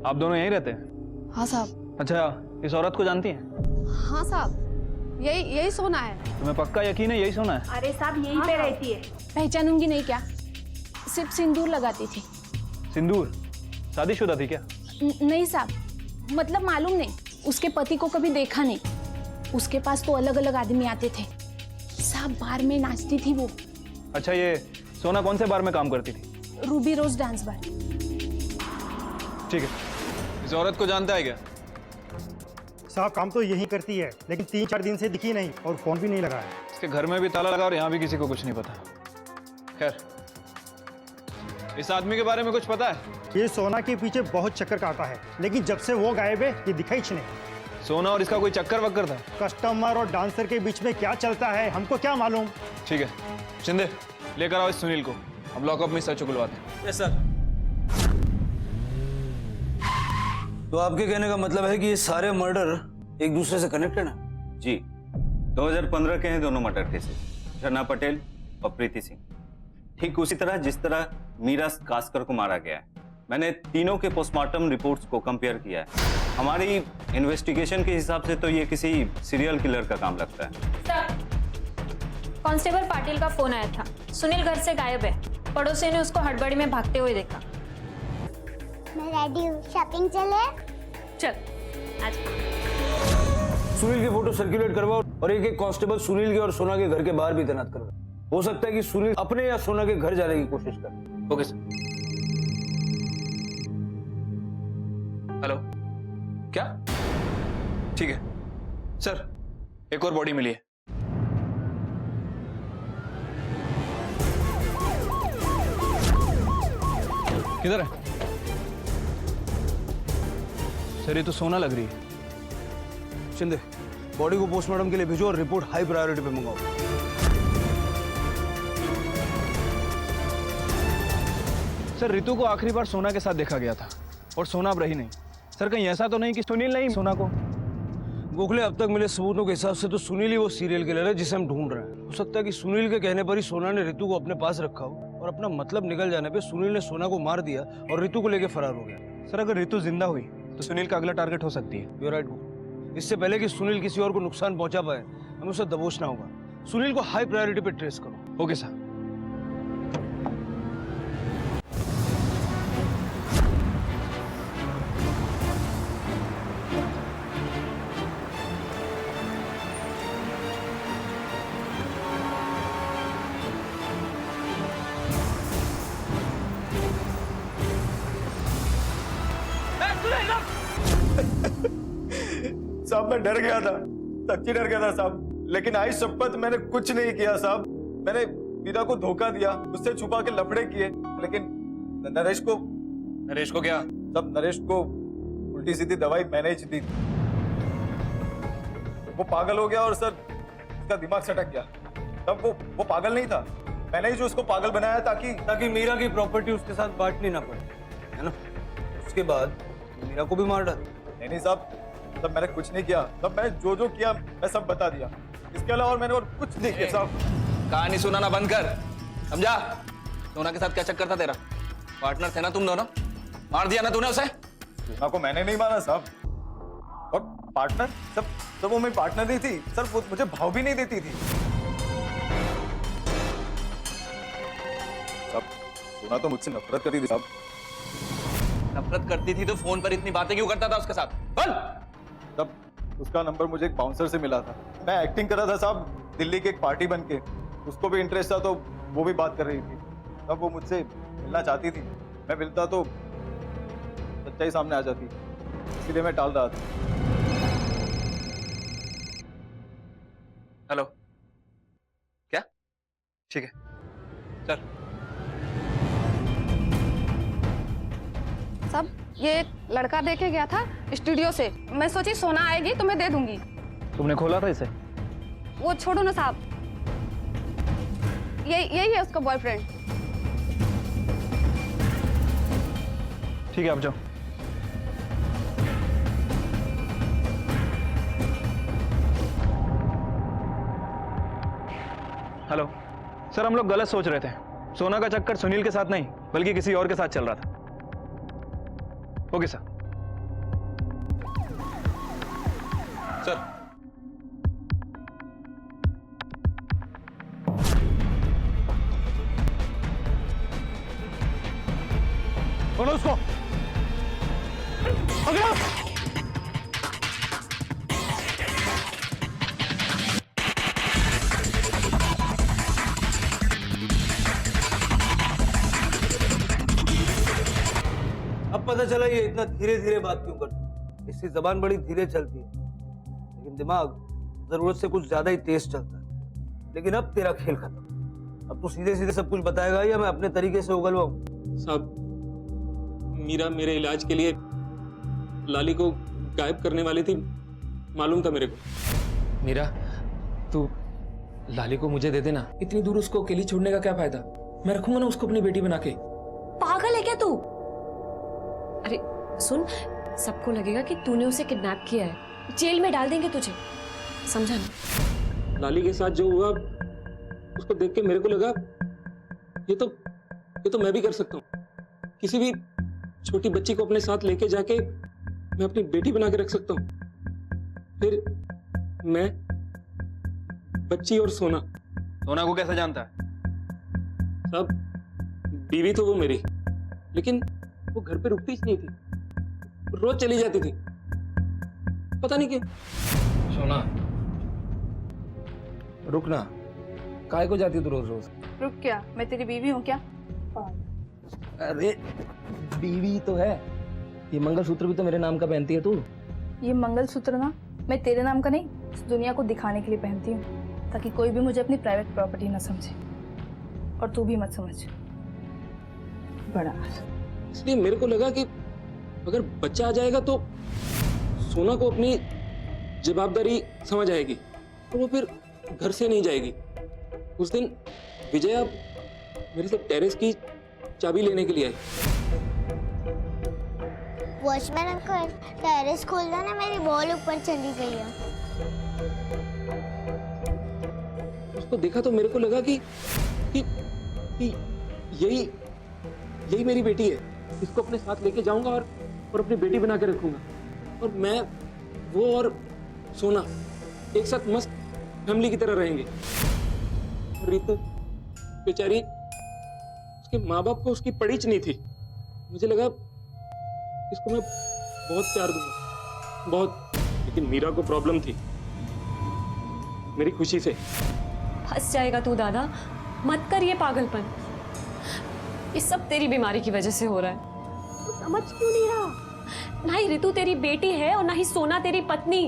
आप दोनों यहीं रहते हैं?
हाँ साहब।
अच्छा, इस औरत को जानती हैं?
हाँ साहब, यही सोना है।
तुम्हें पक्का यकीन है यही सोना है?
अरे साहब यहीं पे रहती है।
पहचानूंगी नहीं क्या? सिर्फ सिंदूर लगाती थी।
सिंदूर? शादीशुदा थी क्या?
नहीं साहब, मतलब मालूम नहीं, उसके पति को कभी देखा नहीं। उसके पास तो अलग अलग आदमी आते थे साहब, बार में नाचती थी वो।
अच्छा, ये सोना कौन से बार में काम करती थी?
रूबी रोज डांस बार।
ठीक है, इस औरत को जानता है क्या?
साहब काम तो यही करती है, लेकिन 3-4 दिन से दिखी नहीं और फोन भी नहीं लगा है।
इसके घर में भी ताला लगा और यहाँ भी किसी को कुछ नहीं पता। खैर, इस आदमी के बारे में कुछ पता है?
ये सोना के पीछे बहुत चक्कर काटा है, लेकिन जब से वो गायब है ये दिखा ही नहीं।
सोना और इसका कोई चक्कर वक्कर था?
कस्टमर और डांसर के बीच में क्या चलता है हमको क्या मालूम।
ठीक है, शिंदे लेकर आओ इस सुनील को, हम लॉकअप में सर्च खुलवाते हैं।
Yes sir. तो आपके कहने का मतलब है कि ये सारे मर्डर एक दूसरे से कनेक्टेड हैं?
जी, 2015 के हैं दोनों मर्डर केसेस, झरना पटेल और प्रीति सिंह। ठीक उसी तरह जिस तरह मीरा कास्कर को मारा गया है। मैंने तीनों के पोस्टमार्टम रिपोर्ट्स को कंपेयर किया है। हमारी इन्वेस्टिगेशन के हिसाब से तो ये किसी सीरियल किलर का काम लगता है।
सर, कांस्टेबल पाटिल का फोन आया था। सुनील घर से गायब है। पड़ोसी ने उसको हड़बड़ी में भागते हुए देखा।
मैं रेडी हूँ, शॉपिंग चले?
चल आज।
सुनील की फोटो सर्कुलेट करवाओ और एक एक कांस्टेबल सुनील के और सोना के घर के बाहर भी तैनात करवाओ। हो सकता है कि सुनील अपने या सोना के घर जाने की कोशिश करे।
Okay sir. हेलो, क्या? ठीक है सर, एक और बॉडी मिली है। किधर है? सर ये तो सोना लग रही है।
शिंदे, बॉडी को पोस्टमार्टम के लिए भेजो और रिपोर्ट हाई प्रायोरिटी पे मंगाओ।
सर रितु को आखिरी बार सोना के साथ देखा गया था और सोना अब रही नहीं। सर कहीं ऐसा तो नहीं कि सुनील ने ही सोना को?
गोखले, अब तक मिले सबूतों के हिसाब से तो सुनील ही वो सीरियल किलर है जिसे हम ढूंढ रहे हैं। हो सकता है कि सुनील के कहने पर ही सोना ने रितु को अपने पास रखा हो और अपना मतलब निकल जाने पे सुनील ने सोना को मार दिया और रितु को लेकर फरार हो गया।
सर अगर रितु जिंदा हुई तो सुनील का अगला टारगेट हो सकती है।
You right. इससे पहले कि सुनील किसी और को नुकसान पहुंचा पाए, हमें उसे दबोचना होगा। सुनील को हाई प्रायोरिटी पे ट्रेस करो।
Okay sir.
साहब मैं डर गया था, सच्ची डर गया था साहब। लेकिन आई शपथ मैंने कुछ नहीं किया साहब। मैंने मीरा को धोखा दिया, उससे छुपा के लफड़े किए, लेकिन नरेश को क्या? तब नरेश को उल्टी सीधी दवाई मैंने ही दी। वो पागल हो गया और सर उसका दिमाग सटक गया। तब वो पागल नहीं था, मैंने ही जो उसको पागल बनाया ताकि
मीरा की प्रॉपर्टी उसके साथ बांटनी ना पड़े, है ना? उसके बाद मीरा को भी मार डाला।
नहीं साहब, तब मैंने कुछ नहीं किया। तब मैंने जो किया मैं सब बता दिया। इसके अलावा और मैंने और कुछ नहीं किया साहब।
कहानी सुनाना बंद कर, समझा? सोना के साथ क्या चक्कर था तेरा? पार्टनर थे ना तुम दोनों? मार दिया ना तूने उसे?
सोना को मैंने नहीं मारा साहब। और पार्टनर सब वो मेरी पार्टनर नहीं थी सर, वो मुझे भाव भी नहीं देती थी। साहब सोना तो मुझसे नफरत करती थी साहब।
नफरत करती थी तो फोन पर इतनी बातें क्यों करता था उसके साथ? बोल।
तब उसका नंबर मुझे एक बाउंसर से मिला था। मैं एक्टिंग कर रहा था साहब, दिल्ली की एक पार्टी बन के। उसको भी इंटरेस्ट था तो वो भी बात कर रही थी। तब वो मुझसे मिलना चाहती थी, मैं मिलता तो सच्चाई सामने आ जाती, इसलिए मैं टाल रहा था।
हेलो, क्या? ठीक है, चल।
सब ये लड़का देखे गया था स्टूडियो से। मैं सोची सोना आएगी तो मैं दे दूंगी।
तुमने खोला था इसे?
वो छोड़ो ना साहब, यही है उसका बॉयफ्रेंड।
ठीक है, आप जाओ। हेलो सर, हम लोग गलत सोच रहे थे। सोना का चक्कर सुनील के साथ नहीं बल्कि किसी और के साथ चल रहा था। Okay sir.
सर
बोलो उसको पकड़ो। अब पता चला ये इतना धीरे धीरे बात क्यों करती है। इसकी जबान बड़ी धीरे चलती है, लेकिन दिमाग जरूरत से कुछ ज्यादा ही तेज चलता है। लेकिन अब तेरा खेल खत्म। अब तू सीधे सीधे सब कुछ बताएगा या मैं अपने तरीके से उगलवाऊं?
साहब, मीरा मेरे इलाज के लिए लाली को गायब करने वाली थी, मालूम था मेरे को। मीरा, तू लाली को मुझे दे देना। इतनी दूर उसको अकेली छोड़ने का क्या फायदा? मैं रखूंगा ना उसको अपनी बेटी बना के।
पागल है क्या तू? अरे सुन, सबको लगेगा कि तूने उसे किडनैप किया है, जेल में डाल देंगे तुझे, समझा ना?
लाली के साथ जो हुआ उसको देख के मेरे को लगा ये तो मैं भी कर सकता हूँ। किसी भी छोटी बच्ची को अपने साथ लेके जाके मैं अपनी बेटी बना के रख सकता हूँ। फिर मैं, बच्ची और सोना को कैसे जानता है? साहब, बीवी तो वो मेरी, लेकिन वो घर पे रुकती ही नहीं थी, रोज चली जाती थी, पता नहीं क्यों। सोना रुक ना, काहे को जाती तू रोज रोज?
रुक क्या, मैं तेरी बीवी हूँ क्या?
अरे बीवी तो है, ये मंगलसूत्र भी तो मेरे नाम का पहनती है तू।
ये मंगलसूत्र ना मैं तेरे नाम का नहीं, इस दुनिया को दिखाने के लिए पहनती हूँ, ताकि कोई भी मुझे अपनी प्राइवेट प्रॉपर्टी ना समझे, और तू भी मत समझ। बड़ा
इसलिए मेरे को लगा कि अगर बच्चा आ जाएगा तो सोना को अपनी जवाबदारी समझ आएगी और वो फिर घर से नहीं जाएगी। उस दिन विजया मेरे से टेरेस की चाबी लेने के लिए आई।
वॉचमैन अंकल, टेरेस खोल दो ना, मेरी बॉल ऊपर चली गई है।
उसको देखा तो मेरे को लगा कि यही मेरी बेटी है। इसको अपने साथ लेके जाऊंगा और अपनी बेटी बना के रखूंगा, और मैं, वो और सोना एक साथ मस्त फैमिली की तरह रहेंगे। रितु बेचारी, उसके माँ बाप को उसकी पड़ीच नहीं थी। मुझे लगा इसको मैं बहुत प्यार दूंगा, बहुत। लेकिन मीरा को प्रॉब्लम थी मेरी खुशी से।
फंस जाएगा तू दादा, मत कर ये पागलपन। ये सब तेरी बीमारी की वजह से हो रहा है। तू समझ क्यों नहीं रहा? ना ही रितु तेरी बेटी है और ना ही सोना तेरी पत्नी।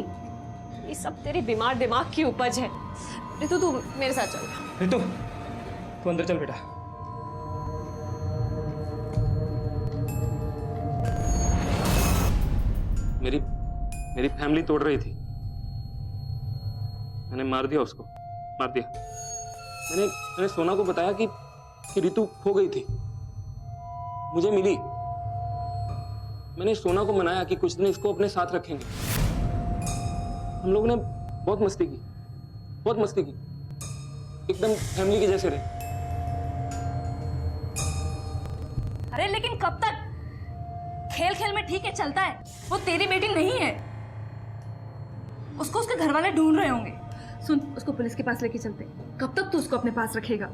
ये सब तेरी बीमार दिमाग की उपज है। रितु तू मेरे साथ चल।
रितु तू अंदर चल बेटा। मेरी मेरी फैमिली तोड़ रही थी, मैंने मार दिया उसको, मार दिया। मैंने सोना को बताया कि रितु खो गई थी, मुझे मिली। मैंने सोना को मनाया कि कुछ दिन इसको अपने साथ रखेंगे। हम लोगों ने बहुत मस्ती की, बहुत मस्ती की, एकदम फैमिली के जैसे रहे।
अरे लेकिन कब तक? खेल खेल में ठीक है, चलता है। वो तेरी बेटी नहीं है, उसको उसके घर वाले ढूंढ रहे होंगे। सुन, उसको पुलिस के पास लेके चलते। कब तक तू उसको अपने पास रखेगा?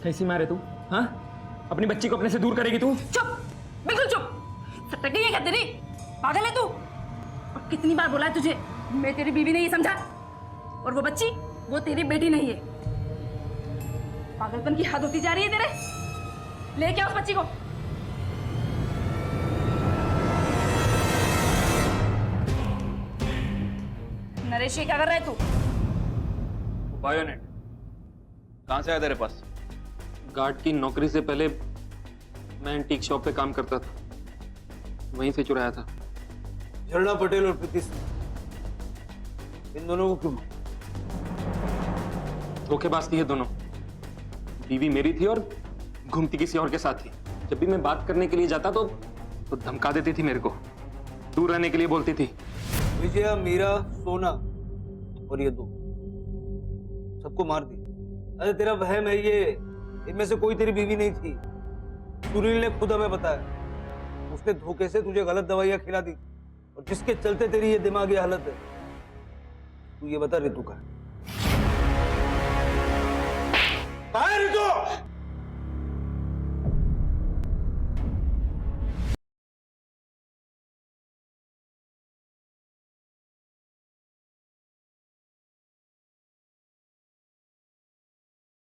कैसी माँ है तू? हाँ, अपनी बच्ची को अपने से दूर करेगी तू?
चुप, बिल्कुल चुप। सटक गई है क्या तेरी? पागल है तू? और कितनी बार बोला है तुझे, मैं तेरी बीवी नहीं समझा? और वो बच्ची, वो तेरी बेटी नहीं है। पागलपन की हद होती जा रही है तेरे। ले क्या उस बच्ची को। नरेश, ये क्या कर रहा है तू?
बायोनेट
कहां से आया तेरे पास?
गार्ड की नौकरी से पहले मैं एंटीक शॉप पे काम करता था, वहीं से चुराया था।
झरना पटेल और प्रीति सिंह, इन दोनों को क्यों?
धोखेबाज थी ये दोनों। बीवी मेरी थी और घूमती किसी और के साथ थी। जब भी मैं बात करने के लिए जाता तो धमका देती थी मेरे को, दूर रहने के लिए बोलती थी।
विजया, मीरा, सोना और ये दो सबको मार दिया। अरे तेरा वहम है ये, इनमें से कोई तेरी बीवी नहीं थी। सुनील ने खुद हमें बताया, उसने धोखे से तुझे गलत दवाइयां खिला दी और जिसके चलते तेरी ये दिमागी हालत है। तू ये बता, रितु कहाँ है? कहाँ है रितु?